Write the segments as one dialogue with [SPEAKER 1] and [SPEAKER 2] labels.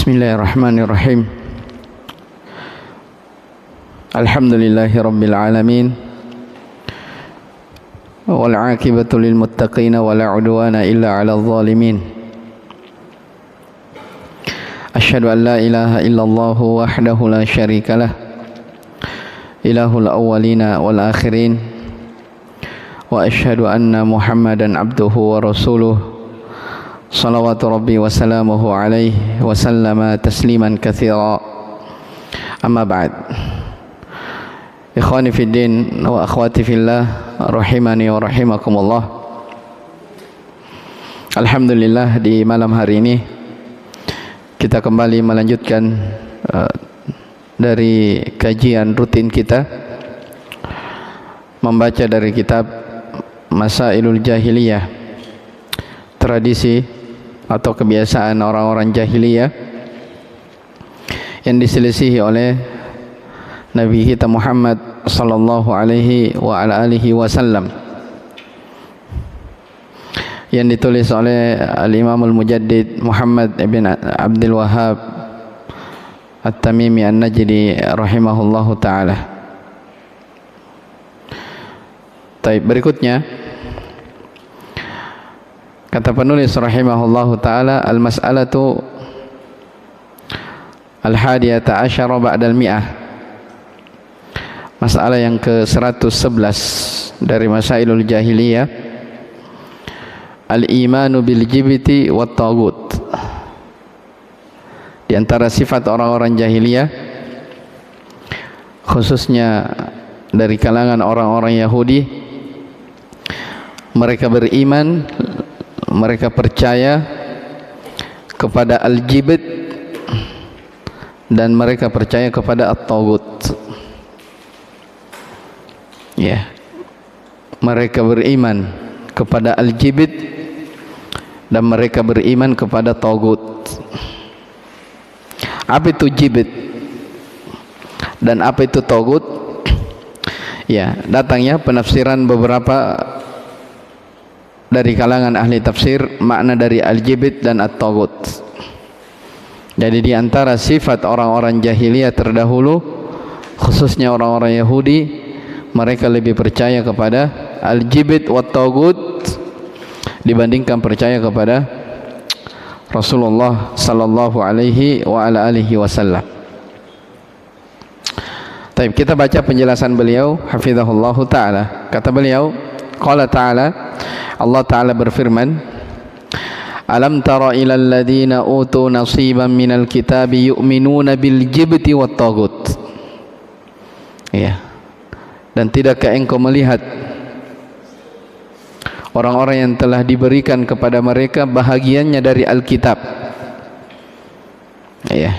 [SPEAKER 1] Bismillahirrahmanirrahim. Alhamdulillahi rabbil alamin. Wal 'aqibatu lil muttaqin wa la 'udwana illa 'alal zalimin. Asyhadu an la ilaha illallah wahdahu la syarikalah. Ilahul awwalina wal akhirin. Wa asyhadu anna Muhammadan abduhu wa rasuluh. Salawatu Rabbi wa salamuhu alaihi wa sallama tasliman katsira. Amma ba'd. Ikhwani fid din wa akhwati fillah, rahimani wa rahimakumullah. Alhamdulillah, di malam hari ini kita kembali melanjutkan dari kajian rutin kita, membaca dari kitab Masailul Jahiliyah, tradisi atau kebiasaan orang-orang jahiliyah yang diselisihi oleh Nabi kita Muhammad sallallahu alaihi wa ala alihi wasallam, yang ditulis oleh Al-Imam Al-Mujaddid Muhammad ibn Abdul Wahhab At-Tamimi An-Najdi rahimahullahu ta'ala. Baik, berikutnya kata penulis rahimahullahu ta'ala, al-mas'alatu al-hadiyata asyara ba'dal mi'ah, masalah yang ke-111 dari Masailul Jahiliyah, al-imanu bil jibti wat tagut. Di antara sifat orang-orang jahiliyah, khususnya dari kalangan orang-orang Yahudi, mereka beriman, mereka percaya kepada al-jibt dan mereka percaya kepada at-tagut. Ya, mereka beriman kepada al-jibt dan mereka beriman kepada tagut. Apa itu jibt dan apa itu tagut? Ya, datangnya penafsiran beberapa dari kalangan ahli tafsir makna dari al-jibt dan at-tagut. Jadi di antara sifat orang-orang jahiliyah terdahulu, khususnya orang-orang Yahudi, mereka lebih percaya kepada al-jibt wa tagut dibandingkan percaya kepada Rasulullah sallallahu alaihi wa ala alihi wasallam. Baik, kita baca penjelasan beliau hafizahullahu taala. Kata beliau, qala ta'ala, Allah Ta'ala berfirman, alam tara ilal ladhina utu nasiban minal kitabi yu'minuna bil jibti wat tagut. Ya. Dan tidakkah engkau melihat orang-orang yang telah diberikan kepada mereka bahagiannya dari Alkitab? Ya.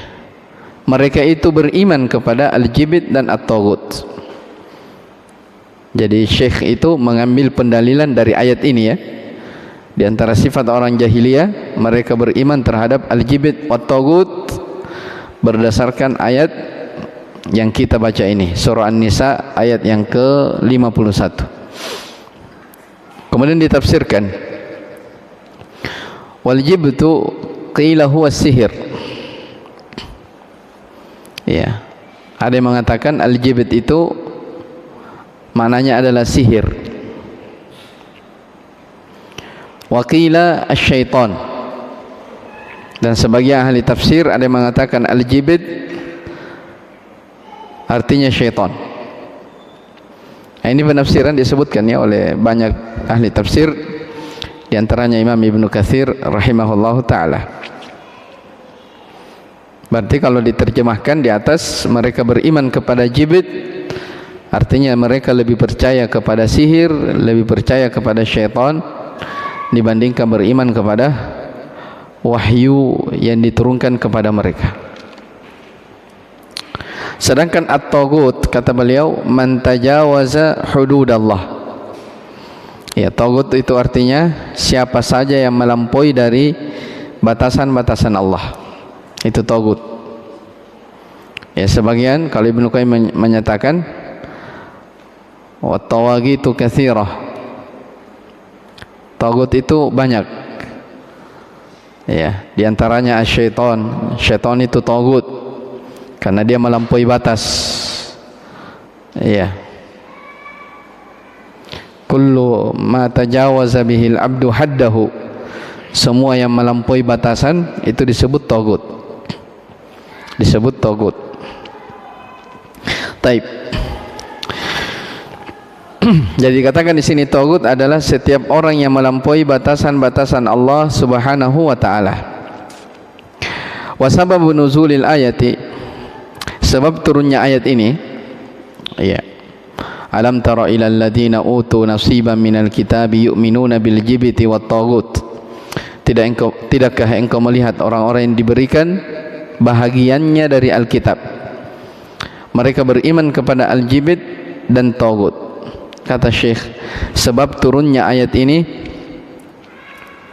[SPEAKER 1] Mereka itu beriman kepada al-jibt dan at-tagut. Jadi Syekh itu mengambil pendalilan dari ayat ini, ya. Di antara sifat orang jahiliyah, mereka beriman terhadap al-jibt wa tagut berdasarkan ayat yang kita baca ini, surah An-Nisa ayat yang ke-51. Kemudian ditafsirkan, wal jibtu qila huwa sihir. Ya, ada yang mengatakan al-jibt itu maknanya adalah sihir. Waqila asy-syaitan. Dan sebagian ahli tafsir ada yang mengatakan al-jibt artinya syaitan. Nah, ini penafsiran disebutkan ya oleh banyak ahli tafsir, di antaranya Imam Ibnu Katsir rahimahullahu taala. Berarti kalau diterjemahkan di atas, mereka beriman kepada jibt, artinya mereka lebih percaya kepada sihir, lebih percaya kepada syaitan dibandingkan beriman kepada wahyu yang diturunkan kepada mereka. Sedangkan at-tagut, kata beliau, man tajawaza hududallah. Ya, tagut itu artinya siapa saja yang melampaui dari batasan-batasan Allah. Itu tagut. Ya, sebagian kalau Ibnu Qayyim menyatakan wa tawagitu katsirah. Tagut itu banyak. Ya, diantaranya syaitan. Syaitan itu tagut karena dia melampaui batas. Ya. Kullu ma tajawaza bihil abdu haddahu. Semua yang melampaui batasan itu disebut tagut. Disebut tagut. Taib. Jadi katakan di sini tagut adalah setiap orang yang melampaui batasan-batasan Allah Subhanahu wa taala. Wa sababu nuzulil ayati, sebab turunnya ayat ini, ya. Alam tara ilal ladzina utu nasiban minal kitabi yu'minuna bil jibti wat tagut. Tidakkah engkau melihat orang-orang yang diberikan bahagiannya dari Alkitab? Mereka beriman kepada al-jibit dan tagut. Kata Syekh, sebab turunnya ayat ini,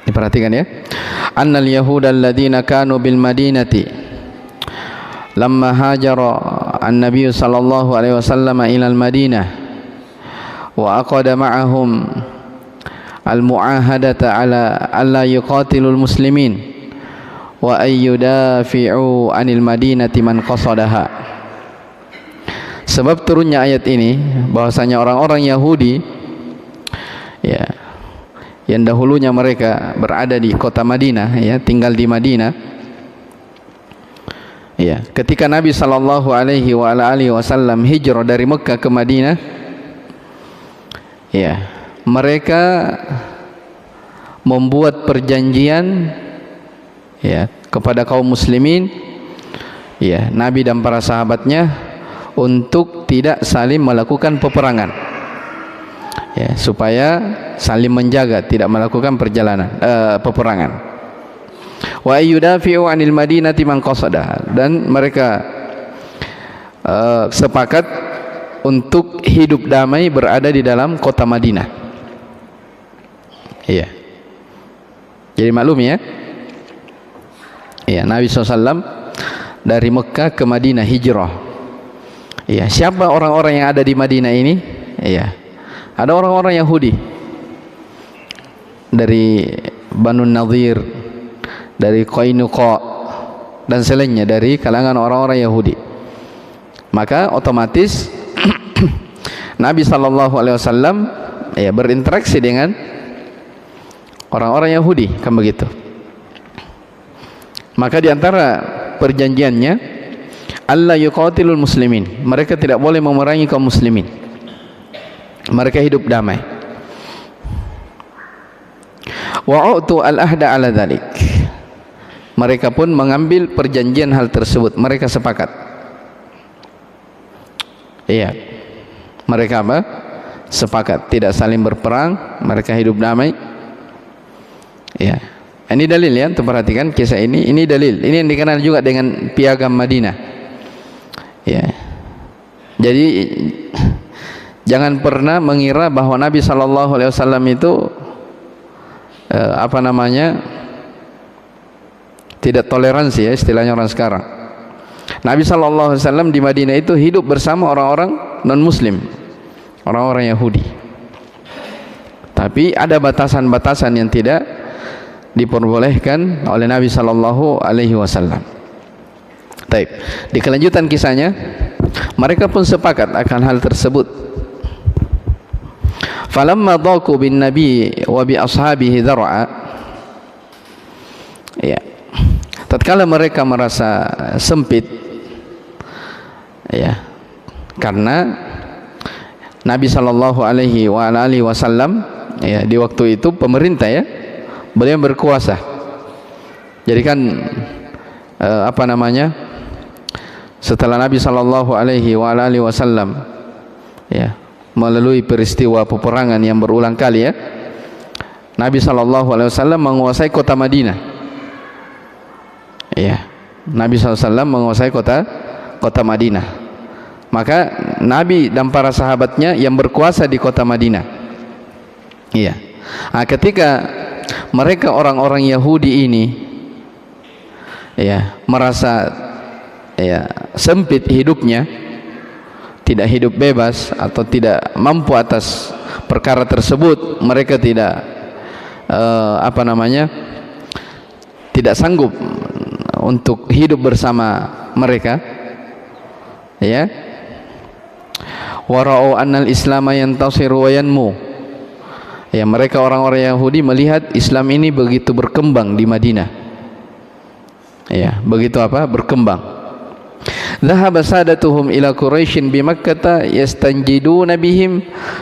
[SPEAKER 1] diperhatikan ya. Annal yahuda alladzina kanu bil madinati lamma hajara an-nabiy sallallahu alaihi wasallam ila al-Madinah wa aqada ma'ahum al-mu'ahadata ala alla yuqatilul muslimin wa ayyudafi'u anil madinati man qasadaha. Sebab turunnya ayat ini bahwasanya orang-orang Yahudi, ya, yang dahulunya mereka berada di kota Madinah, ya, tinggal di Madinah, ya, ketika Nabi sallallahu alaihi wasallam hijrah dari Mekah ke Madinah, ya, mereka membuat perjanjian, ya, kepada kaum muslimin, ya, Nabi dan para sahabatnya untuk tidak saling melakukan peperangan, ya, supaya saling menjaga tidak melakukan peperangan. Wa ayyudafi'u 'anil madinati man qasada, dan mereka sepakat untuk hidup damai berada di dalam kota Madinah. Iya. Jadi maklum ya. Iya, Nabi SAW dari Mekah ke Madinah hijrah. Iya, siapa orang-orang yang ada di Madinah ini? Iya, ada orang-orang Yahudi dari Banu Nadir, dari Qainuqa dan selainnya dari kalangan orang-orang Yahudi. Maka otomatis Nabi sallallahu alaihi wasallam, ya, berinteraksi dengan orang-orang Yahudi, kan begitu. Maka di antara perjanjiannya, Allah yuqatilul muslimin, mereka tidak boleh memerangi kaum muslimin, mereka hidup damai. Wa'utu al-ahda ala dhalik, mereka pun mengambil perjanjian hal tersebut, mereka sepakat. Iya, mereka apa? Sepakat tidak saling berperang, mereka hidup damai. Ya, ini dalil ya, untuk perhatikan kisah ini. Ini dalil, ini yang dikenal juga dengan piagam Madinah. Ya, jadi jangan pernah mengira bahwa Nabi sallallahu alaihi wasallam itu tidak toleransi, ya, istilahnya orang sekarang. Nabi sallallahu alaihi wasallam di Madinah itu hidup bersama orang-orang non-muslim, orang-orang Yahudi. Tapi ada batasan-batasan yang tidak diperbolehkan oleh Nabi sallallahu alaihi wasallam. Baik, di kelanjutan kisahnya, mereka pun sepakat akan hal tersebut. Falamma dhaqu bin nabi wa bi ashabihi dhar'a, ya, tatkala mereka merasa sempit, ya, karena Nabi sallallahu alaihi wasallam, ya, di waktu itu pemerintah, ya, beliau berkuasa. Jadi kan setelah Nabi sallallahu alaihi wasallam, ya, melalui peristiwa peperangan yang berulang kali, ya, Nabi sallallahu alaihi wasallam menguasai kota Madinah. Ya, Nabi sallallahu alaihi wasallam menguasai kota Madinah. Maka Nabi dan para sahabatnya yang berkuasa di kota Madinah. Iya. Nah, ketika mereka orang-orang Yahudi ini, ya, merasa, ya, sempit hidupnya, tidak hidup bebas atau tidak mampu atas perkara tersebut, mereka tidak tidak sanggup untuk hidup bersama mereka, ya. Wara'u annal islama yantasiru wa yanmu. Ya, mereka orang-orang Yahudi melihat Islam ini begitu berkembang di Madinah. Ya, begitu apa? Berkembang. Dhahaba sadatuhum ila Quraisyin bi Makkah yastanjiduna bihim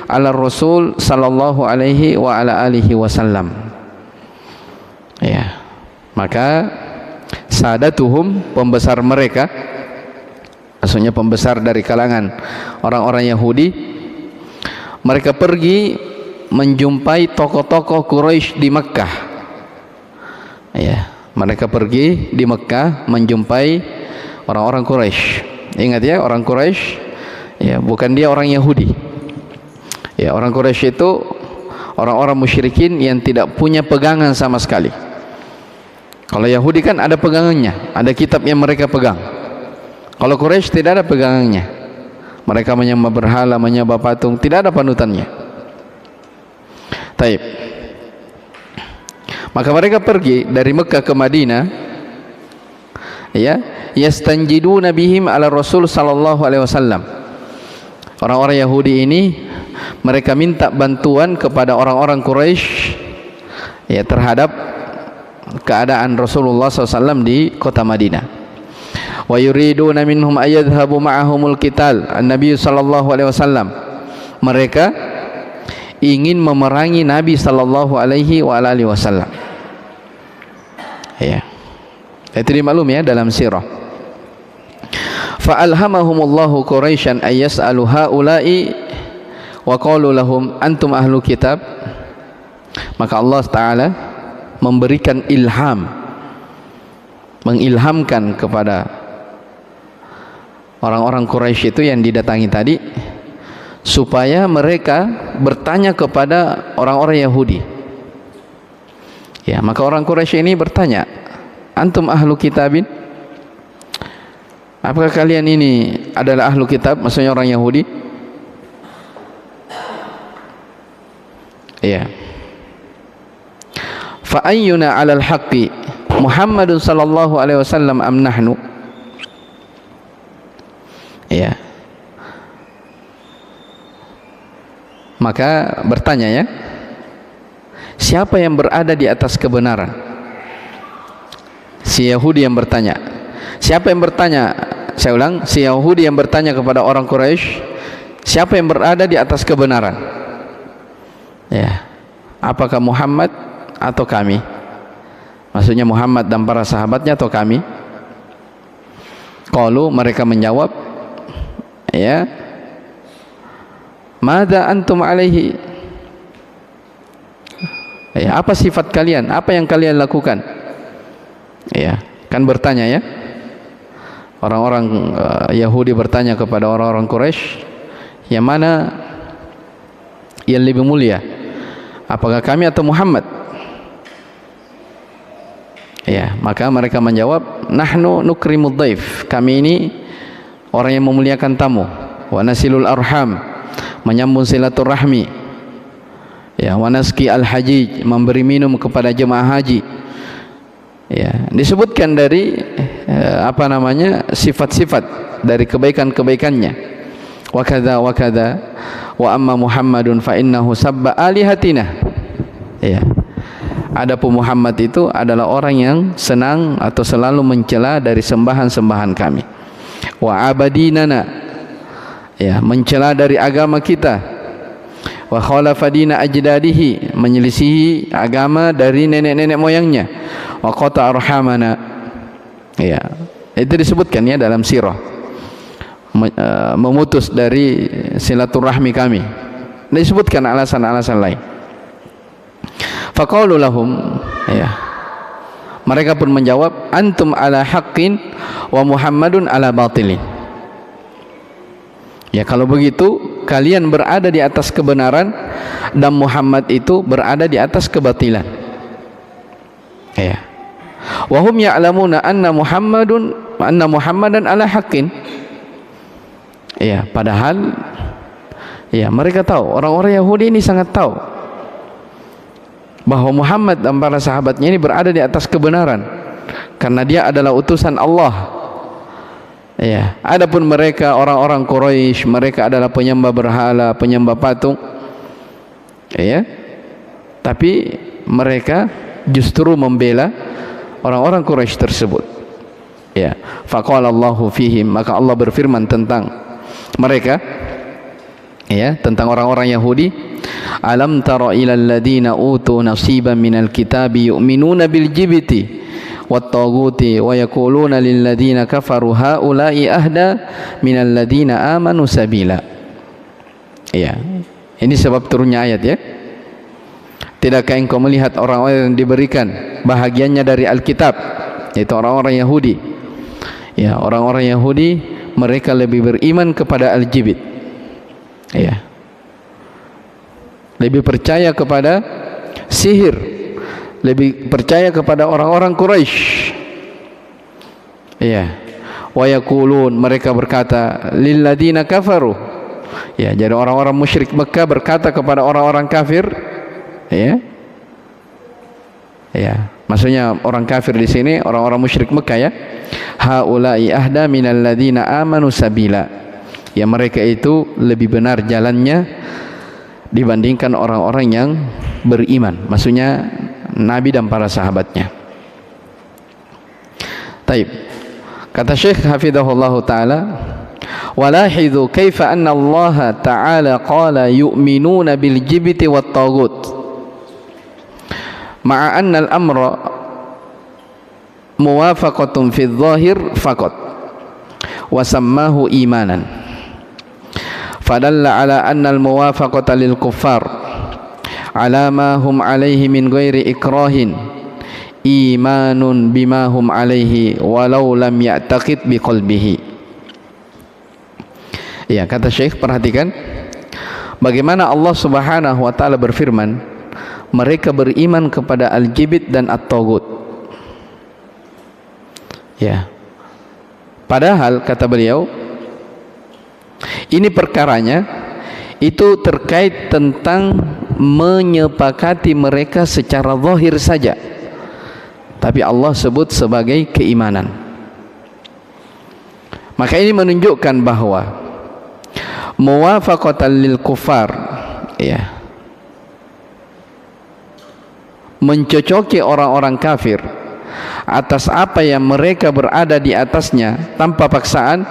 [SPEAKER 1] ala Rasul sallallahu alaihi wa ala alihi wasallam. Ya. Maka sadatuhum, pembesar mereka, maksudnya pembesar dari kalangan orang-orang Yahudi, mereka pergi menjumpai tokoh-tokoh Quraisy di Mekkah. Ya, mereka pergi di Mekkah menjumpai orang-orang Quraisy. Ingat ya, orang Quraisy, ya, bukan dia orang Yahudi. Ya, orang Quraisy itu orang-orang musyrikin yang tidak punya pegangan sama sekali. Kalau Yahudi kan ada pegangannya, ada kitab yang mereka pegang. Kalau Quraisy tidak ada pegangannya. Mereka menyembah berhala, menyembah patung, tidak ada panutannya. Taib. Maka mereka pergi dari Mekah ke Madinah, ya, yastanjiduna bihim ala Rasul sallallahu alaihi wasallam. Orang-orang Yahudi ini mereka minta bantuan kepada orang-orang Quraisy, ya, terhadap keadaan Rasulullah SAW di kota Madinah. Wa yuriduna minhum ayadhabu ma'ahumul qital an-nabi sallallahu alaihi wasallam. Mereka ingin memerangi Nabi sallallahu alaihi wa alihi wasallam. Ya. Itu dimaklum ya dalam sirah. Fa alhamahumullahu Quraisyan ay yas'alu haula'i wa qalu lahum antum ahlu kitab. Maka Allah Ta'ala memberikan ilham, mengilhamkan kepada orang-orang Quraisy itu yang didatangi tadi, supaya mereka bertanya kepada orang-orang Yahudi. Ya, maka orang Quraisy ini bertanya, antum ahlu kitabin? Apakah kalian ini adalah ahlu kitab? Maksudnya orang Yahudi? Ya. Fa ayyuna 'alal haqqi Muhammadun sallallahu alaihi wasallam am nahnu? Ya. Maka bertanya ya, siapa yang berada di atas kebenaran? Si Yahudi yang bertanya. Siapa yang bertanya? Saya ulang, si Yahudi yang bertanya kepada orang Quraisy, siapa yang berada di atas kebenaran? Ya. Apakah Muhammad atau kami? Maksudnya Muhammad dan para sahabatnya atau kami? Qalu, mereka menjawab, ya, madza antum alaihi? Ya, apa sifat kalian? Apa yang kalian lakukan? Ya, kan bertanya ya. Orang-orang Yahudi bertanya kepada orang-orang Quraisy, yang mana yang lebih mulia? Apakah kami atau Muhammad? Ya, maka mereka menjawab, nahnu nukrimud dhaif. Kami ini orang yang memuliakan tamu. Wa nasilul arham, menyambung silaturahmi. Ya, wa naski al-hajij, memberi minum kepada jemaah haji. Ya, disebutkan dari sifat-sifat dari kebaikan-kebaikannya. Wa kadza wa kadza wa amma Muhammadun fa innahu sabba alihatina. Ya. Adapun Muhammad itu adalah orang yang senang atau selalu mencela dari sembahan-sembahan kami. Wa abadinana, ya, mencela dari agama kita. Wa khalafa dina ajdadihi, menyelisihi agama dari nenek-nenek moyangnya. Wa qata arhamana. Ya, itu disebutkan ya dalam sirah. Memutus dari silaturahmi kami. Disebutkan alasan-alasan lain. Faqalu lahum, ya, mereka pun menjawab, antum ala haqqin wa Muhammadun ala batilin. Ya, kalau begitu kalian berada di atas kebenaran dan Muhammad itu berada di atas kebatilan. Ya. Wa hum ya'lamuna anna Muhammadan ala haqqin. Ya, padahal ya mereka tahu, orang-orang Yahudi ini sangat tahu bahwa Muhammad dan para sahabatnya ini berada di atas kebenaran. karena dia adalah utusan Allah. Ya, adapun mereka orang-orang Quraisy, mereka adalah penyembah berhala, penyembah patung. Ya. Tapi mereka justru membela orang-orang Quraisy tersebut. Ya, faqala Allahu fihim, maka Allah berfirman tentang mereka, ya, tentang orang-orang Yahudi, alam tara ilal ladina utu nasiban minal kitabi yu'minuna bil jibti wat taguti wa yaquluna lil ladina kafaru haula'i ahda minal ladina amanu sabila. Ya, ini sebab turunnya ayat, ya. Tidakkah engkau melihat orang-orang yang diberikan bahagiannya dari Alkitab, yaitu orang-orang Yahudi? Ya, orang-orang Yahudi mereka lebih beriman kepada al-jibit. Ya. Lebih percaya kepada sihir, lebih percaya kepada orang-orang Quraisy. Ya. Wa yaqulun, mereka berkata lil ladina kafaru. Ya, jadi orang-orang musyrik Mekah berkata kepada orang-orang kafir, ya. Ya, maksudnya orang kafir di sini orang-orang musyrik Mekah, ya. Haula'i ahda minal ladina amanu sabila. Ya, mereka itu lebih benar jalannya dibandingkan orang-orang yang beriman. Maksudnya Nabi dan para sahabatnya. Taib. Kata Syekh hafizahullah taala, walahidhu kaifa anna Allah taala qala yu'minuna bil jibti wat tagut. Ma'a anna al-amra muwafaqatun fi adh-dhahir faqat wa sammahu imanan. Fadalla ala anna al-muwafaqata lil kuffar ala ma hum alaihi min ghairi ikrahin imanun bima hum alaihi walau lam ya'taqid biqalbihi. Ya, kata Syekh, perhatikan bagaimana Allah Subhanahu wa taala berfirman, mereka beriman kepada al-jibit dan at-tagut. Ya. Padahal kata beliau, ini perkaranya itu terkait tentang menyepakati mereka secara zahir saja, tapi Allah sebut sebagai keimanan. Maka ini menunjukkan bahwa muwafaqatan lil kufar, ya, mencocoki orang-orang kafir atas apa yang mereka berada di atasnya tanpa paksaan,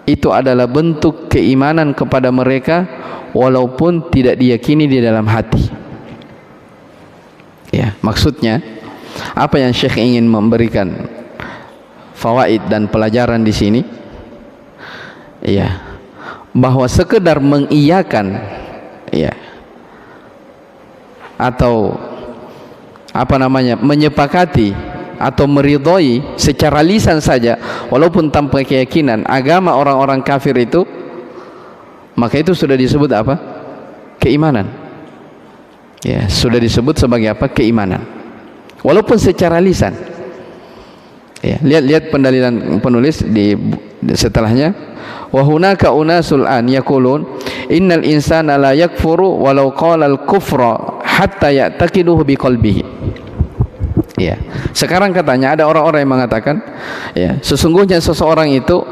[SPEAKER 1] itu adalah bentuk keimanan kepada mereka walaupun tidak diyakini di dalam hati. Ya, maksudnya apa yang Syekh ingin memberikan fawaid dan pelajaran di sini, ya, bahwa sekedar mengiyakan, ya, atau menyepakati atau meridhoi secara lisan saja walaupun tanpa keyakinan agama orang-orang kafir itu, maka itu sudah disebut apa? Keimanan. Ya, sudah disebut sebagai apa? Keimanan. Walaupun secara lisan. Ya, lihat pendalilan penulis di setelahnya. Wa hunaka unasul an yaqulun innal insana la yakfuru walau qala al-kufra hatta ya'taqiduhu biqalbihi. Ya. Sekarang katanya ada orang-orang yang mengatakan, ya, sesungguhnya seseorang itu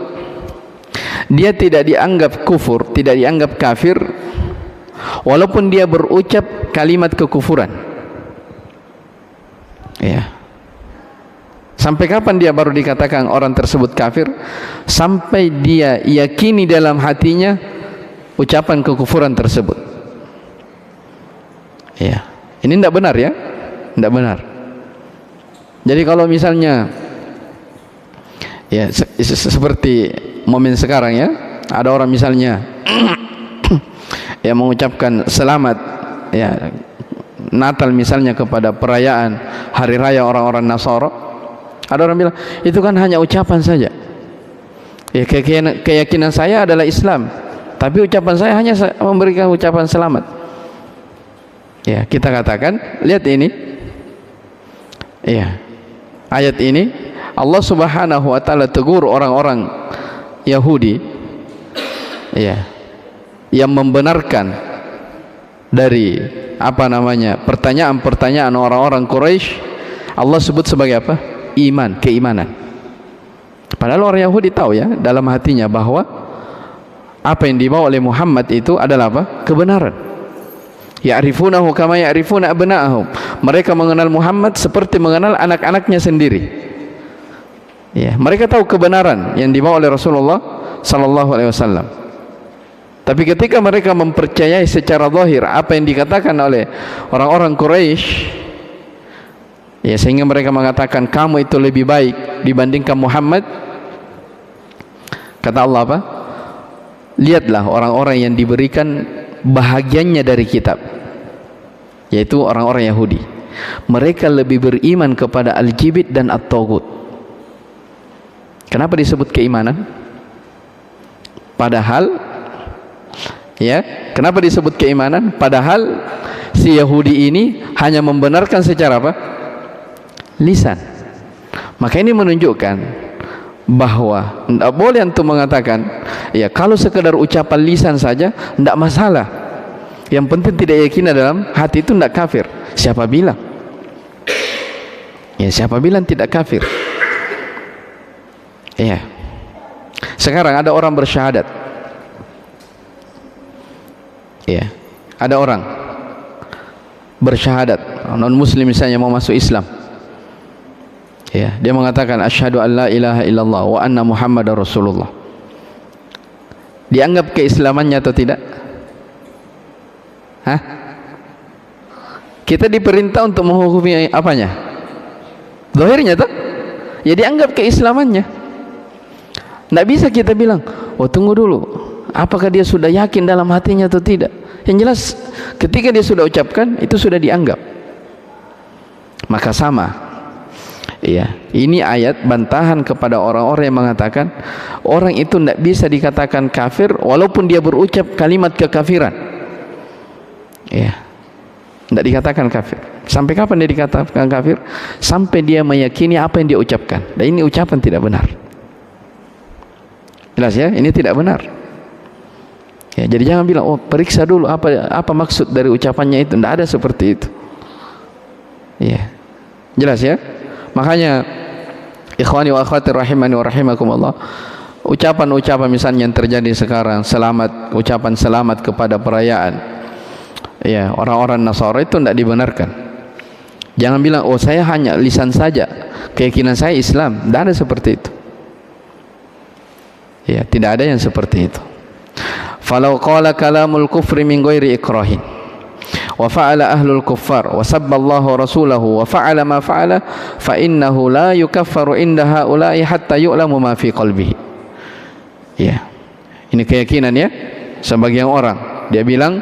[SPEAKER 1] dia tidak dianggap kufur, tidak dianggap kafir walaupun dia berucap kalimat kekufuran. Ya. Sampai kapan dia baru dikatakan orang tersebut kafir? Sampai dia yakini dalam hatinya ucapan kekufuran tersebut. Ya. Ini tidak benar, ya? Tidak benar. Jadi kalau misalnya, ya, seperti momen sekarang, ya, ada orang misalnya yang mengucapkan selamat, ya, Natal misalnya kepada perayaan hari raya orang-orang Nasara, ada orang bilang itu kan hanya ucapan saja. Ya, keyakinan saya adalah Islam, tapi ucapan saya hanya memberikan ucapan selamat. Ya, kita katakan, lihat ini, ya, ayat ini Allah Subhanahu wa taala tegur orang-orang Yahudi, ya, yang membenarkan dari pertanyaan-pertanyaan orang-orang Quraisy. Allah sebut sebagai apa? iman, keimanan. Padahal orang Yahudi tahu ya dalam hatinya bahwa apa yang dibawa oleh Muhammad itu adalah apa? Kebenaran. Ya'rifunahu kama ya'rifuna abna'ahum. Mereka mengenal Muhammad seperti mengenal anak-anaknya sendiri. Ya, mereka tahu kebenaran yang dibawa oleh Rasulullah sallallahu alaihi wasallam. Tapi ketika mereka mempercayai secara zahir apa yang dikatakan oleh orang-orang Quraisy, ya, sehingga mereka mengatakan kamu itu lebih baik dibandingkan Muhammad, kata Allah apa? Lihatlah orang-orang yang diberikan bahagiannya dari kitab, yaitu orang-orang Yahudi. Mereka lebih beriman kepada Al-Jibit dan At-Taghut. Kenapa disebut keimanan? Padahal, ya, kenapa disebut keimanan? Padahal si Yahudi ini hanya membenarkan secara apa? Lisan. Maka ini menunjukkan bahwa tidak boleh antum mengatakan, ya, kalau sekedar ucapan lisan saja tidak masalah. Yang penting tidak yakin dalam hati itu tidak kafir. Siapa bilang? Ya, siapa bilang tidak kafir? Ya. Sekarang ada orang bersyahadat. Ya, ada orang bersyahadat, non muslim misalnya mau masuk Islam. Ya, dia mengatakan asyhadu an la ilaha illallah wa anna muhammadar rasulullah. Dianggap keislamannya atau tidak? Hah? Kita diperintah untuk menghukumi apanya? Zahirnya tuh? Ya, dianggap keislamannya. Tidak bisa kita bilang, oh tunggu dulu, apakah dia sudah yakin dalam hatinya atau tidak? Yang jelas ketika dia sudah ucapkan itu sudah dianggap. Maka sama, ya, ini ayat bantahan kepada orang-orang yang mengatakan orang itu tidak bisa dikatakan kafir walaupun dia berucap kalimat kekafiran. Ya, tidak dikatakan kafir. Sampai kapan dia dikatakan kafir? Sampai dia meyakini apa yang dia ucapkan. Dan ini ucapan tidak benar. Jelas ya, ini tidak benar. Ya, jadi jangan bilang, oh periksa dulu apa maksud dari ucapannya itu. Tidak ada seperti itu. Ya, jelas ya. Makanya ikhwani wa akhwati rahimani wa rahimakumullah, ucapan-ucapan misalnya yang terjadi sekarang, selamat, ucapan selamat kepada perayaan, ya, orang-orang Nasara itu tidak dibenarkan. Jangan bilang, oh saya hanya lisan saja, keyakinan saya Islam. Tidak ada seperti itu. Ya, tidak ada yang seperti itu. Falau qala kalamul kufri min ghairi ikrahin wa fa'ala ahlul kuffar wa sabballahu rasulahu wa fa'ala ma fa'ala fa innahu la yukaffaru inda haula'i hatta yu'lamu ma fi qalbihi. Ya, ini keyakinan ya sebagian orang. Dia bilang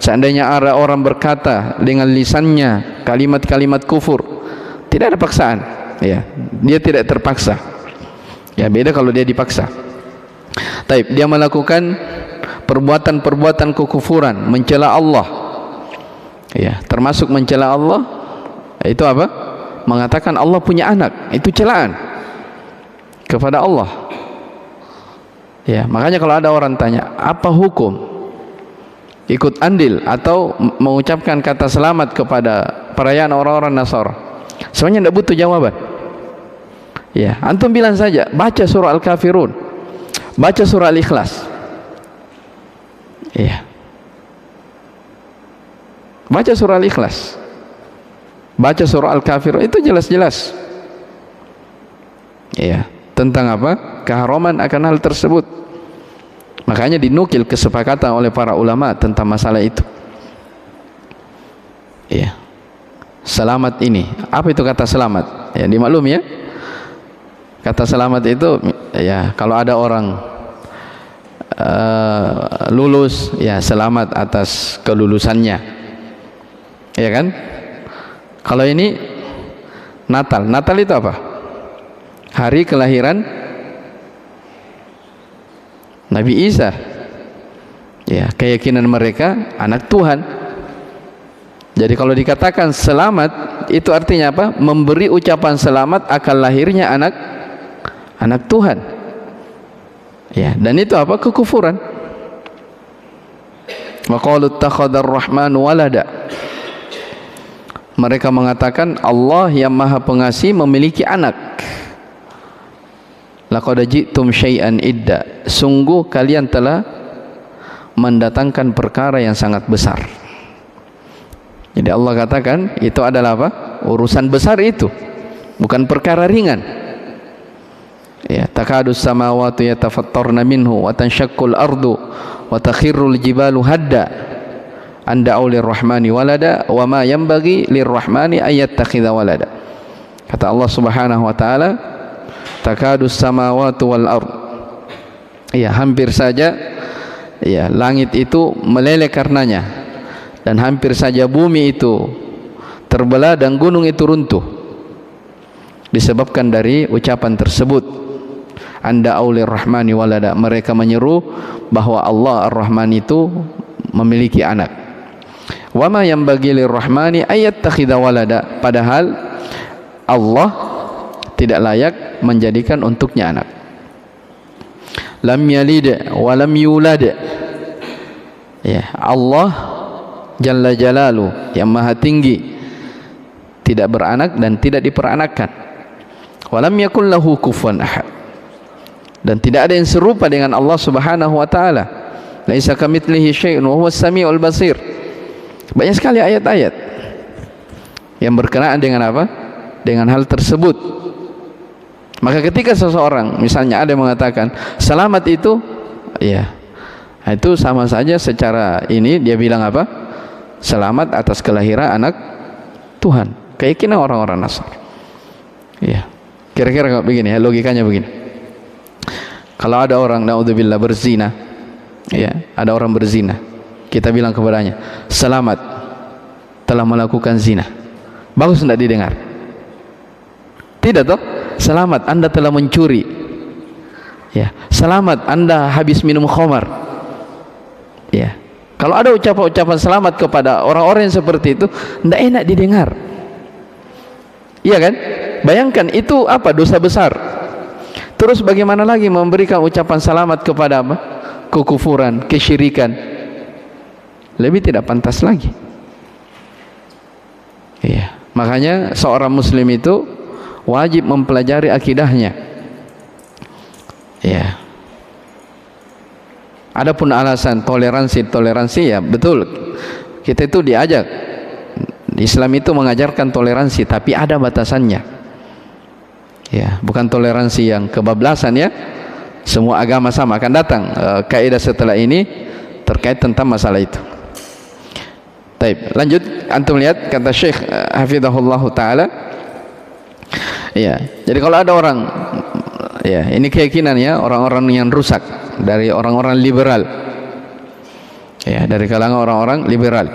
[SPEAKER 1] seandainya ada orang berkata dengan lisannya kalimat-kalimat kufur, tidak ada paksaan, ya, dia tidak terpaksa. Ya, beda kalau dia dipaksa. Taib, dia melakukan perbuatan-perbuatan kekufuran, mencela Allah. Ya, termasuk mencela Allah itu apa? Mengatakan Allah punya anak, itu celaan kepada Allah. Ya, makanya kalau ada orang tanya, apa hukum ikut andil atau mengucapkan kata selamat kepada perayaan orang-orang Nasara? Sebenarnya tidak butuh jawaban. Ya, antum bilang saja, baca surah Al-Kafirun, baca surah Al-Ikhlas. Iya. Baca surah Al-Ikhlas, baca surah Al-Kafirun, itu jelas-jelas. Iya, tentang apa? Keharaman akan hal tersebut. Makanya dinukil kesepakatan oleh para ulama tentang masalah itu. Iya. Selamat ini, apa itu kata selamat? Ya, dimaklum ya. Kata selamat itu, ya, kalau ada orang lulus, ya selamat atas kelulusannya, ya kan? Kalau ini Natal, Natal itu apa? Hari kelahiran Nabi Isa. Ya, keyakinan mereka anak Tuhan. Jadi kalau dikatakan selamat, itu artinya apa? Memberi ucapan selamat akan lahirnya anak Tuhan. Ya, dan itu apa? Kekufuran. Wa qalu ittakhadar rahmanu walada. Mereka mengatakan Allah yang Maha Pengasih memiliki anak. Laqad ji'tum syai'an idda. Sungguh kalian telah mendatangkan perkara yang sangat besar. Jadi Allah katakan itu adalah apa? Urusan besar itu, bukan perkara ringan. Ya, takadus samawati yatafattarna minhu wa tanshaqqul ardu wa takhirrul jibalu hadda an da'u lirrahmani walada wa ma yanbaghi lirrahmani ay yattakhidha walada. Kata Allah Subhanahu wa taala, takadus samawati wal ard. Ya, hampir saja ya langit itu meleleh karenanya, dan hampir saja bumi itu terbelah dan gunung itu runtuh disebabkan dari ucapan tersebut. Anda aulir rahmani walada. Mereka menyeru bahwa Allah ar-Rahman itu memiliki anak. Wa ma yanbaghi lir-rahmani ayattakhidha walada. Padahal Allah tidak layak menjadikan untuknya anak. Lam yalid wa lam yulad. Ya, Allah Jalla Jalalu yang maha tinggi tidak beranak dan tidak diperanakkan. Wa lam yakul lahu kufuwan ahad. Dan tidak ada yang serupa dengan Allah Subhanahu wa taala. Laisa kamitslihi syai'un wa huwas samiul basir. Banyak sekali ayat-ayat yang berkenaan dengan apa? Dengan hal tersebut. Maka ketika seseorang misalnya ada yang mengatakan selamat itu, ya, itu sama saja secara ini dia bilang apa? Selamat atas kelahiran anak Tuhan. Keyakinan orang-orang Nasrani. Ya. Kira-kira begini ya, logikanya begini. Kalau ada orang naudzubillah berzina, ya, ada orang berzina, kita bilang kepadanya, selamat telah melakukan zina. Bagus tidak didengar? Tidak toh? Selamat Anda telah mencuri. Ya, selamat Anda habis minum khamar. Ya. Kalau ada ucapan-ucapan selamat kepada orang-orang yang seperti itu, tidak enak didengar. Iya kan? Bayangkan itu apa? Dosa besar. Terus bagaimana lagi memberikan ucapan selamat kepada apa? Kekufuran, kesyirikan. Lebih tidak pantas lagi. Iya. Makanya seorang muslim itu wajib mempelajari akidahnya. Ya. Adapun alasan toleransi ya betul. Kita itu diajak. Islam itu mengajarkan toleransi, tapi ada batasannya. Ya, bukan toleransi yang kebablasan ya. Semua agama sama. Akan datang kaidah setelah ini terkait tentang masalah itu. Baik, lanjut. Antum lihat kata Syekh hafizahullah taala. Ya, jadi kalau ada orang, ya ini keyakinan ya orang-orang yang rusak dari orang-orang liberal, ya dari kalangan orang-orang liberal.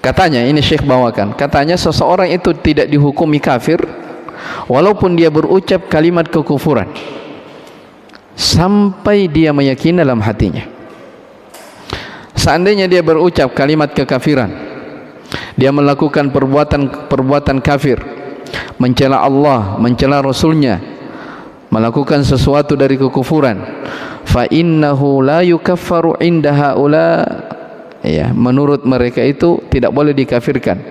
[SPEAKER 1] Katanya ini Syekh bawakan, katanya seseorang itu tidak dihukumi kafir walaupun dia berucap kalimat kekufuran sampai dia meyakini dalam hatinya. Seandainya dia berucap kalimat kekafiran, dia melakukan perbuatan kafir, mencela Allah, mencela Rasulnya, melakukan sesuatu dari kekufuran, fa innahu la yukaffaru inda haula, ya, menurut mereka itu tidak boleh dikafirkan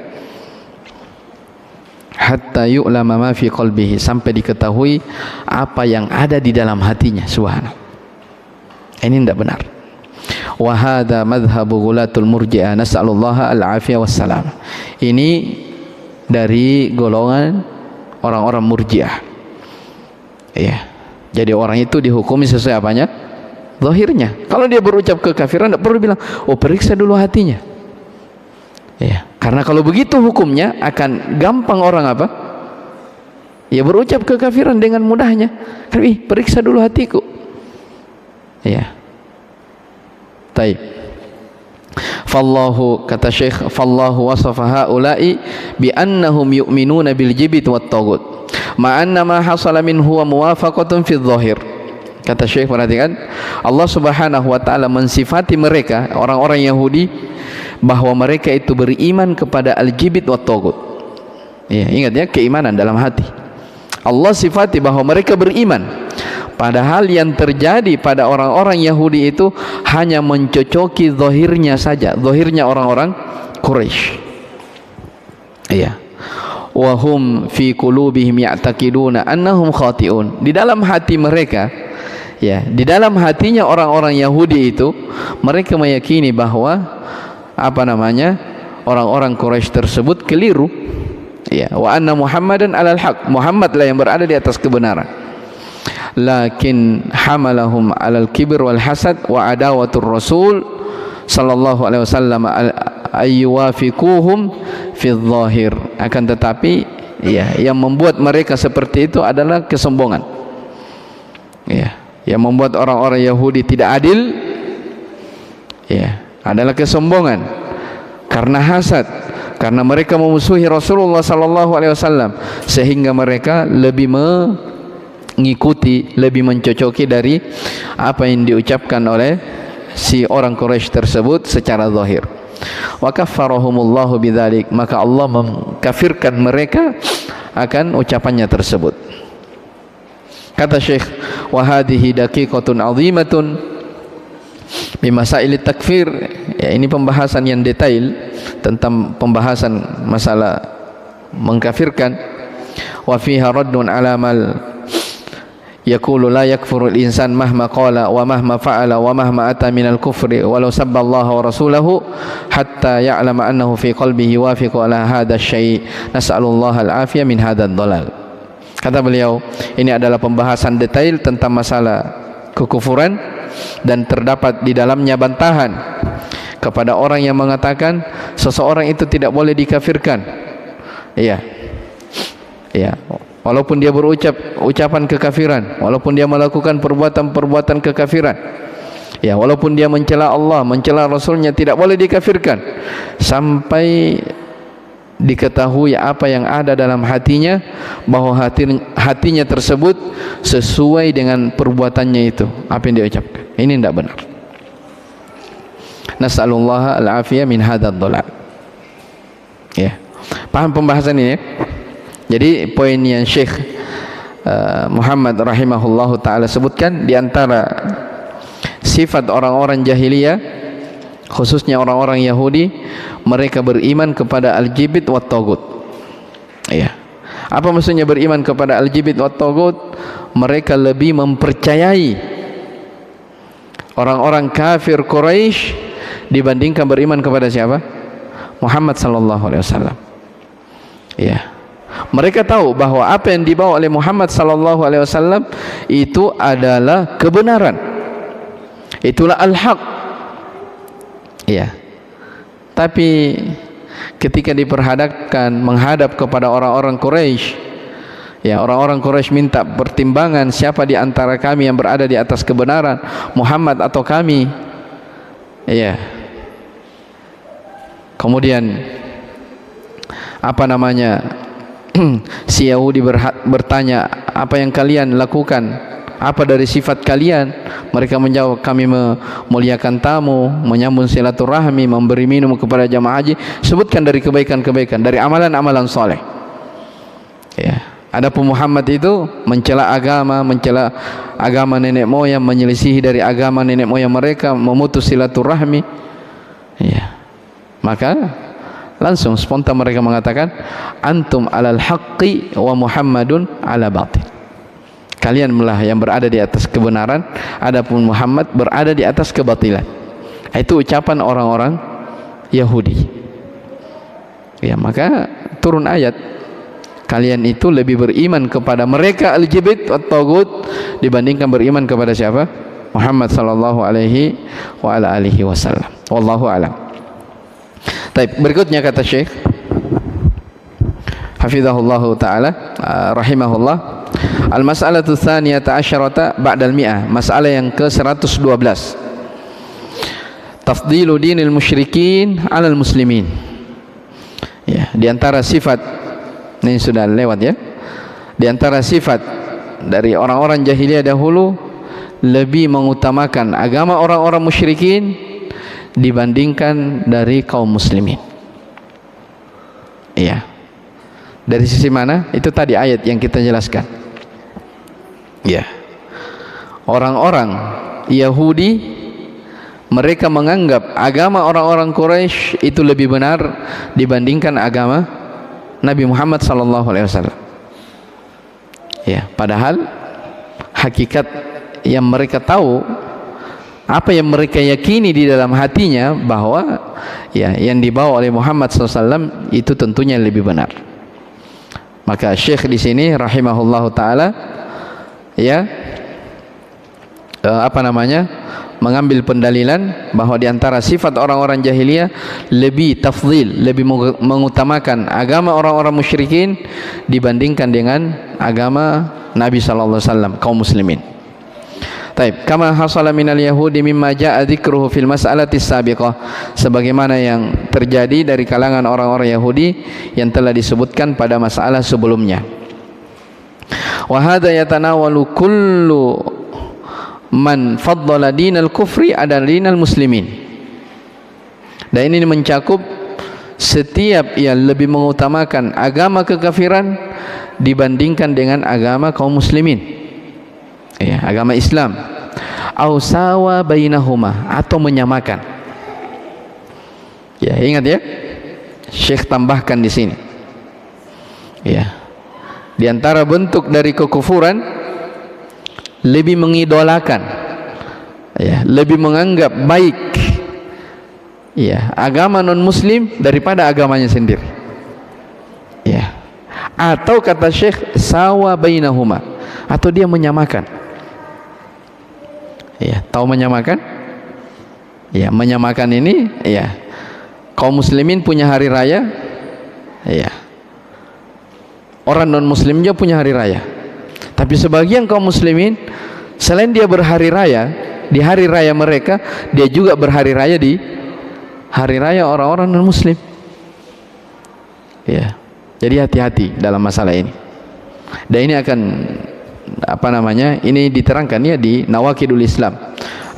[SPEAKER 1] hatta yu'lama ma fi qalbihi, sampai diketahui apa yang ada di dalam hatinya. Subhanallah, ini tidak benar. Wa hadza madhhabu ghulatul murji'ah, nas'alullaha al-afiyah wassalam. Ini dari golongan orang-orang murji'ah. Ya. Jadi orang itu dihukumi sesuai apanya? Zahirnya. Kalau dia berucap kekafiran tidak perlu bilang, oh periksa dulu hatinya. Ya. Karena kalau begitu hukumnya akan gampang orang apa? Ya berucap kekafiran dengan mudahnya. Tapi periksa dulu hatiku. Ya. Taib. Fallahu, kata Syekh, fallahu wasafa haula'i bi annahum yu'minuna bil jibit wat taghut ma anna ma hasala min huwa muwafaqatun fi dhahir. Kata Syekh, perhatikan, Allah Subhanahu wa taala mensifati mereka orang-orang Yahudi bahwa mereka itu beriman kepada al-jibit wat taghut. Ya, ingat ya, keimanan dalam hati. Allah sifati bahwa mereka beriman, padahal yang terjadi pada orang-orang Yahudi itu hanya mencocoki zahirnya saja, zahirnya orang-orang Quraisy. Iya. Wa hum fi qulubihim ya'taqiduna annahum khati'un. Di dalam hati mereka, ya, di dalam hatinya orang-orang Yahudi itu, mereka meyakini bahwa apa namanya? Orang-orang Quraisy tersebut keliru. Ya, wa anna Muhammadan 'alal haq. Muhammadlah yang berada di atas kebenaran. Lakin hamalahum 'alal kibr wal hasad wa adawatur rasul sallallahu alaihi wasallam ayyuwafiquhum fi dhahir. Akan tetapi ya, yang membuat mereka seperti itu adalah kesombongan. Ya, yang membuat orang-orang Yahudi tidak adil ya, adalah kesombongan karena hasad, karena mereka memusuhi Rasulullah sallallahu alaihi wasallam, sehingga mereka lebih mengikuti, lebih mencocoki dari apa yang diucapkan oleh si orang Quraisy tersebut secara zahir. Wa kaffarahumullahu bidzalik, maka Allah mengkafirkan mereka akan ucapannya tersebut. Kata Syekh, wa hadhihi daqiqatun 'azimatun bimasail takfir. Ya, ini pembahasan yang detail tentang pembahasan masalah mengkafirkan. Wa fiha raddun 'ala mal yaqulu la yakfurul insan mahma qala wa mahma fa'ala wa mahma ata minal kufri walau sabba Allah wa rasulahu hatta ya'lama annahu fi qalbihi wafiqu ala hadha syai'. Nas'alullaha al-afiyah min hadzal dhalal. Kata beliau, ini adalah pembahasan detail tentang masalah kekufuran, dan terdapat di dalamnya bantahan kepada orang yang mengatakan seseorang itu tidak boleh dikafirkan. Iya. Iya. Walaupun dia berucap ucapan kekafiran, walaupun dia melakukan perbuatan-perbuatan kekafiran, ya, walaupun dia mencela Allah, mencela Rasulnya, tidak boleh dikafirkan sampai diketahui apa yang ada dalam hatinya, bahwa hatinya tersebut sesuai dengan perbuatannya itu, apa yang dia ucapkan. Ini tidak benar. Nas'alullaha al-afiyah min hadzal dhalal. Ya. Paham pembahasan ini ya? Jadi poin yang Syekh Muhammad rahimahullahu ta'ala sebutkan, di antara sifat orang-orang jahiliyah, khususnya orang-orang Yahudi, mereka beriman kepada al-jibit wa tagut. Ya. Apa maksudnya beriman kepada al-jibit wa tagut? Mereka lebih mempercayai orang-orang kafir Quraisy dibandingkan beriman kepada siapa? Muhammad sallallahu alaihi wasallam. Ya. Mereka tahu bahwa apa yang dibawa oleh Muhammad sallallahu alaihi wasallam itu adalah kebenaran. Itulah al-haq. Ya. Tapi ketika diperhadapkan menghadap kepada orang-orang Quraisy, ya, orang-orang Quraisy minta pertimbangan, siapa di antara kami yang berada di atas kebenaran, Muhammad atau kami? Ya. Kemudian apa namanya? Si Yahudi bertanya, apa yang kalian lakukan? Apa dari sifat kalian? Mereka menjawab, kami memuliakan tamu, menyambung silaturahmi, memberi minum kepada jamaah haji. Sebutkan dari kebaikan-kebaikan, dari amalan-amalan soleh. Ya. Adapun Muhammad itu mencela agama nenek moyang, menyelisihi dari agama nenek moyang mereka, memutus silaturahmi. Ya. Maka langsung spontan mereka mengatakan, antum alal haqqi wa Muhammadun ala batil. Kalianlah yang berada di atas kebenaran, adapun Muhammad berada di atas kebatilan. Itu ucapan orang-orang Yahudi. Ya, maka turun ayat, kalian itu lebih beriman kepada mereka al-jibit atau tagut dibandingkan beriman kepada siapa? Muhammad sallallahu alaihi wa ala alihi wasallam. Wallahu a'lam. Baik, berikutnya kata Syekh hafizahullahu ta'ala rahimahullah, al-mas'alatu tsaniyata asyarata ba'dal mi'ah, masalah yang ke-112, tafdilu dinil musyrikin 'alal muslimin. Ya, di antara sifat ini sudah lewat ya. Di antara sifat dari orang-orang jahiliyah dahulu, lebih mengutamakan agama orang-orang musyrikin dibandingkan dari kaum muslimin. Iya. Dari sisi mana? Itu tadi ayat yang kita jelaskan. Ya. Orang-orang Yahudi, mereka menganggap agama orang-orang Quraisy itu lebih benar dibandingkan agama Nabi Muhammad sallallahu alaihi wasallam. Ya, padahal hakikat yang mereka tahu, apa yang mereka yakini di dalam hatinya, bahwa ya yang dibawa oleh Muhammad SAW itu tentunya lebih benar. Maka Syekh di sini rahimahullahu taala ya mengambil pendalilan bahwa di antara sifat orang-orang jahiliyah lebih tafdhil, lebih mengutamakan agama orang-orang musyrikin dibandingkan dengan agama Nabi sallallahu alaihi wasallam, kaum muslimin. Taib, kama hasala minal yahudi mimma jaa dzikruhu fil mas'alati sabiqah, sebagaimana yang terjadi dari kalangan orang-orang Yahudi yang telah disebutkan pada masalah sebelumnya. Wa hadza yatanawalu kullu man faddala dinal kufri ada dinal muslimin. Dan ini mencakup setiap yang lebih mengutamakan agama kekafiran dibandingkan dengan agama kaum muslimin, ya, agama Islam. Au sawa bainahuma, atau menyamakan. Ya, ingat ya, Syekh tambahkan di sini. Ya, di antara bentuk dari kekufuran lebih mengidolakan, ya, lebih menganggap baik, ya, agama non muslim daripada agamanya sendiri. Ya, atau kata Syekh sawa bainahuma, atau dia menyamakan. Ya, tahu menyamakan? Ya, menyamakan ini, ya, kaum muslimin punya hari raya, ya, orang non muslim juga punya hari raya. Tapi sebagian kaum muslimin, selain dia berhari raya di hari raya mereka, dia juga berhari raya di hari raya orang-orang non muslim. Ya, jadi hati-hati dalam masalah ini. Dan ini akan ini diterangkan ya di Nawaqidul Islam.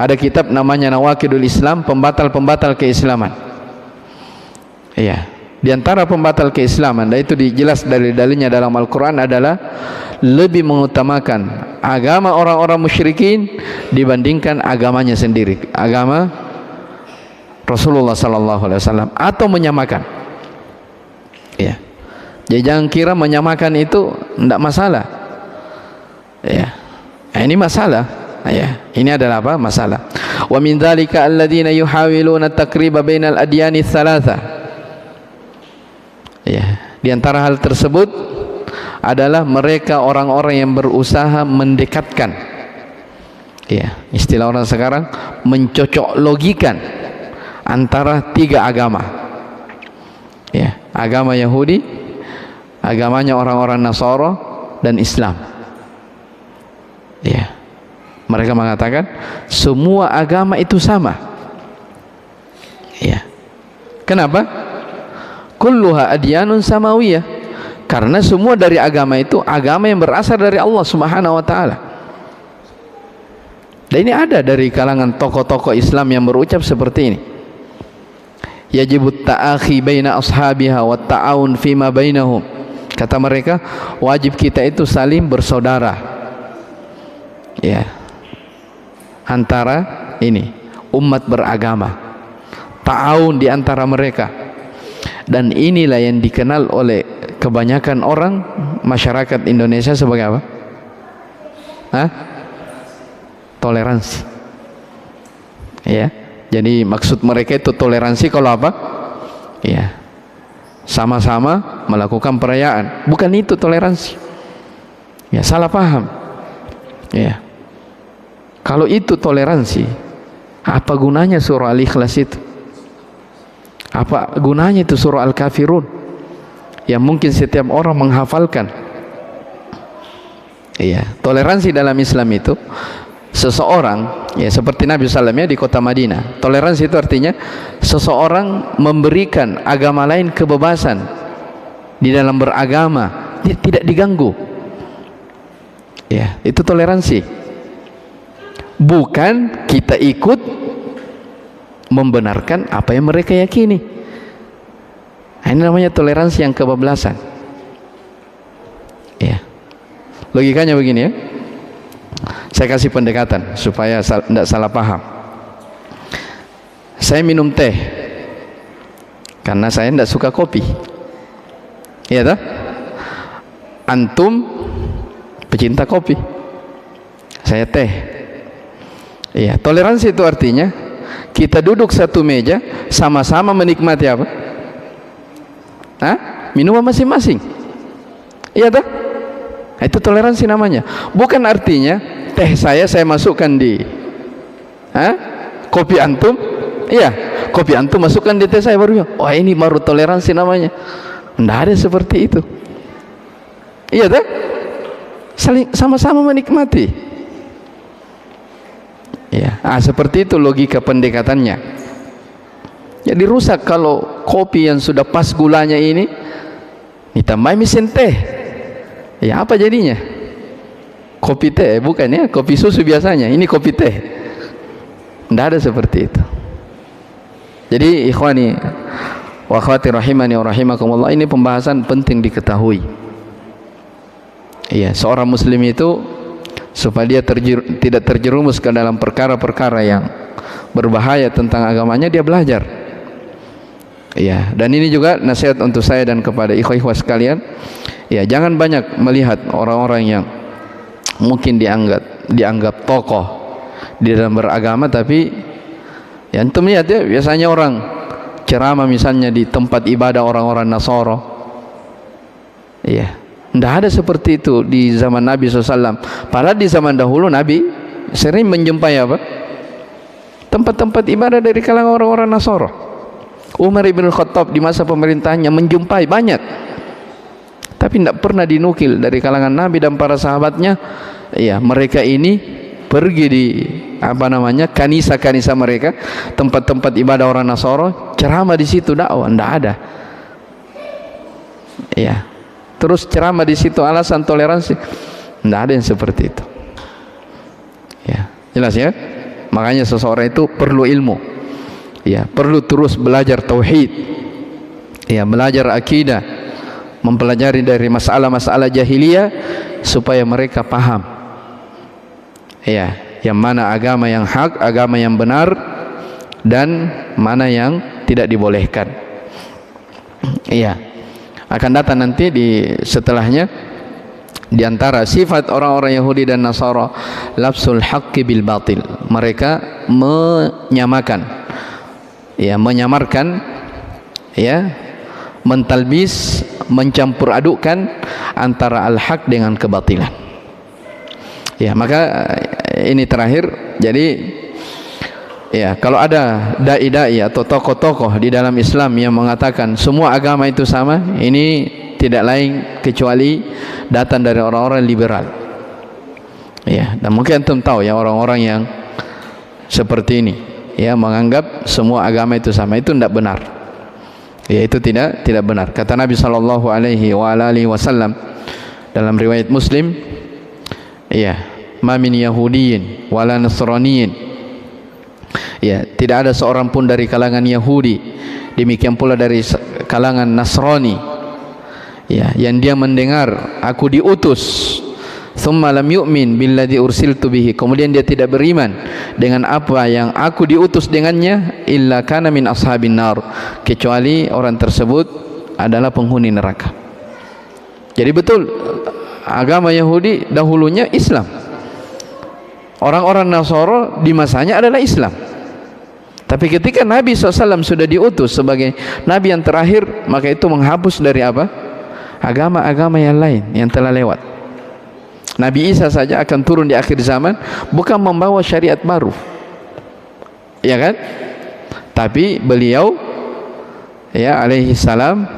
[SPEAKER 1] Ada kitab namanya Nawaqidul Islam, pembatal-pembatal keislaman. Iya, di antara pembatal keislaman, dan itu dijelas dari dalilnya dalam Al-Quran, adalah lebih mengutamakan agama orang-orang musyrikin dibandingkan agamanya sendiri, agama Rasulullah sallallahu alaihi wasallam, atau menyamakan. Ya, jadi jangan kira menyamakan itu tidak masalah. Ya, ini masalah. Ya, ini adalah apa? Masalah. Wa min dzalika alladziina yuhawiluna at-taqriba bainal adyani tsalatsa. Ya, di antara hal tersebut adalah mereka orang-orang yang berusaha mendekatkan, ya, istilah orang sekarang, mencocok logikan antara tiga agama. Ya, agama Yahudi, agamanya orang-orang Nasara, dan Islam. Ya, mereka mengatakan semua agama itu sama. Ya, kenapa? Kulluha adyanun samawiyah, karena semua dari agama itu agama yang berasal dari Allah Subhanahu wa taala. Dan ini ada dari kalangan tokoh-tokoh Islam yang berucap seperti ini. Yajibut ta'akhi baina ashabiha wa ta'awun fima bainahum. Kata mereka, wajib kita itu saling bersaudara. Ya, antara ini umat beragama, ta'awun di antara mereka. Dan inilah yang dikenal oleh kebanyakan orang masyarakat Indonesia sebagai apa? Toleransi. Ya, jadi maksud mereka itu toleransi kalau apa? Ya, sama-sama melakukan perayaan. Bukan itu toleransi. Ya, salah paham. Ya, kalau itu toleransi, apa gunanya surah Al-Ikhlas itu? Apa gunanya itu surah Al-Kafirun yang mungkin setiap orang menghafalkan? Iya, toleransi dalam Islam itu seseorang, ya, seperti Nabi SAW ya, di kota Madinah. Toleransi itu artinya seseorang memberikan agama lain kebebasan di dalam beragama, dia tidak diganggu. Ya, itu toleransi. Bukan kita ikut membenarkan apa yang mereka yakini. Nah, ini namanya toleransi yang kebablasan. Ya, logikanya begini ya. Saya kasih pendekatan supaya tidak salah paham. Saya minum teh karena saya tidak suka kopi. Iya toh? Antum pecinta kopi, saya teh. Iya, toleransi itu artinya kita duduk satu meja sama-sama menikmati apa? Hah? Minuman masing-masing. Iya toh? Itu toleransi namanya. Bukan artinya teh saya masukkan di kopi antum. Iya, kopi antum masukkan di teh saya baru. Oh, ini baru toleransi namanya. Tidak ada seperti itu. Iya toh? Saling sama-sama menikmati. Ya, seperti itu logika pendekatannya. Jadi rusak kalau kopi yang sudah pas gulanya ini ditambah mesin teh. Ya, apa jadinya? Kopi teh, bukan ya? Kopi susu biasanya. Ini kopi teh. Tidak ada seperti itu. Jadi ikhwani wa akhwati rahimani wa rahimakumullah, ini pembahasan penting diketahui. Iya, seorang muslim itu supaya dia tidak terjerumus ke dalam perkara-perkara yang berbahaya tentang agamanya, dia belajar. Iya, dan ini juga nasihat untuk saya dan kepada ikhwah-ikhwah sekalian. Ya, jangan banyak melihat orang-orang yang mungkin dianggap tokoh di dalam beragama, tapi ya antum lihat ya, biasanya orang ceramah misalnya di tempat ibadah orang-orang Nasara. Iya, tidak ada seperti itu di zaman Nabi SAW. Padahal di zaman dahulu Nabi sering menjumpai apa? Tempat-tempat ibadah dari kalangan orang-orang Nasara. Umar ibn Khattab di masa pemerintahannya menjumpai banyak, tapi tidak pernah dinukil dari kalangan Nabi dan para sahabatnya. Ya, mereka ini pergi di kanisa-kanisa mereka, tempat-tempat ibadah orang Nasara, ceramah di situ, dakwah, tidak ada. Ya, terus ceramah di situ alasan toleransi, tidak ada yang seperti itu. Ya, jelas ya. Makanya seseorang itu perlu ilmu. Ya, perlu terus belajar tauhid. Ya, belajar akidah, mempelajari dari masalah-masalah jahiliyah supaya mereka paham. Ya, yang mana agama yang hak, agama yang benar, dan mana yang tidak dibolehkan. Iya, akan datang nanti setelahnya di antara sifat orang-orang Yahudi dan Nasara, lafzul haqqi bil batil. Mereka menyamarkan, mentalbis, mencampur adukkan antara al-haq dengan kebatilan. Ya, maka ini terakhir. Jadi ya, kalau ada dai-dai atau tokoh-tokoh di dalam Islam yang mengatakan semua agama itu sama, ini tidak lain kecuali datang dari orang-orang liberal. Ya, dan mungkin antum tahu ya, orang-orang yang seperti ini ya, menganggap semua agama itu sama, itu tidak benar. Ya, itu tidak benar. Kata Nabi sallallahu alaihi wasallam dalam riwayat Muslim, ya, ma min yahudiyyin wala nasraniyyin. Ya, tidak ada seorang pun dari kalangan Yahudi, demikian pula dari kalangan Nasrani, ya, yang dia mendengar aku diutus, thumma lam yu'min billadzi ursiltu bihi, kemudian dia tidak beriman dengan apa yang aku diutus dengannya, illa kana min ashabin nar, kecuali orang tersebut adalah penghuni neraka. Jadi betul, agama Yahudi dahulunya Islam, orang-orang Nasara di masanya adalah Islam. Tapi ketika Nabi SAW sudah diutus sebagai Nabi yang terakhir, maka itu menghapus dari apa? Agama-agama yang lain yang telah lewat. Nabi Isa saja akan turun di akhir zaman, bukan membawa syariat baru, ya kan? Tapi beliau, ya, alaihi salam,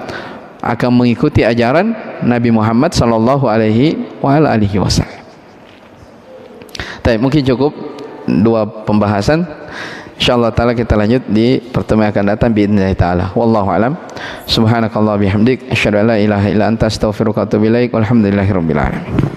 [SPEAKER 1] akan mengikuti ajaran Nabi Muhammad sallallahu alaihi wasallam. Baik, mungkin cukup 2 pembahasan. Insyaallah taala kita lanjut di pertemuan akan datang biidznillah taala. Wallahu alam. Subhanakallah bihamdik asyhadu an la ilaha illa anta astaghfiruka wa atubu ilaik. Walhamdulillahirabbil alamin.